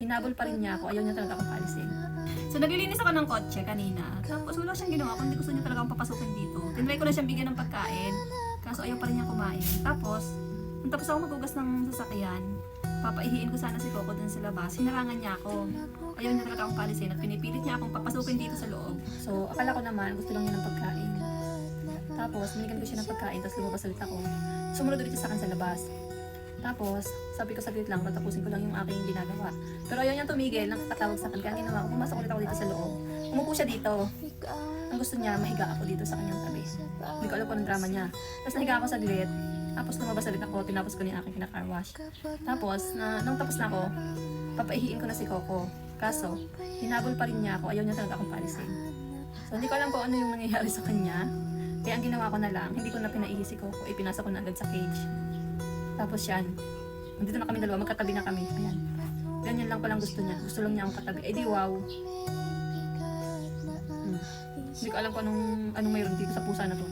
hinabol pa rin niya ako. Ayaw niya talaga akong paalisin. So naglilinis ako ng kotse kanina. Tapos wala siyang ginawa kundi gusto niya talaga akong papasukin dito. Tinry ko na siyang bigyan ng pagkain. Kaso ayaw pa rin niya kumain. Tapos, nung tapos ako magugas ng sasakyan, papaihiin ko sana si Coco dun sa labas. Hinarangan niya ako. Ayaw niya talaga akong paalisin at pinipilit niya akong papasukin dito sa loob. So, akala ko naman gusto lang niya ng pagkain. Tapos, binigyan ko siya ng pagkain, tapos lumabas ulit ako. Sumunod ulit siya sa akin sa labas. Tapos, sabi ko saglit lang, tatapusin ko lang yung aking ginagawa. Pero ayaw niya tumigil, nakakatawag sa akin. Kaya ang ginawa ko, pumasok ulit ako dito sa loob. Umupo siya dito. Ang gusto niya, mahiga ako dito sa kanyang tabi. Hindi ko alam kung anong drama niya. Tapos nahiga ako saglit. Tapos lumabas ulit ako, tinapos ko na yung aking kinakarwash. Tapos, nung tapos na ako, papaihiin ko na si Coco. Kaso, hinabol pa rin niya ako, ayaw niya talaga akong paalisin. So, hindi ko alam kung ano yung nangyayari sa kanya. Kaya ang ginawa ko na lang, hindi ko na pinaihi si Coco, ipinasa ko na agad sa cage. Tapos yan, nandito na kami dalawa, magkatabi na kami. Ayan. Ganyan lang palang gusto niya. Gusto lang niya akong katabi. Eh di wow. Hindi ko alam kung anong mayroon dito sa pusa na to.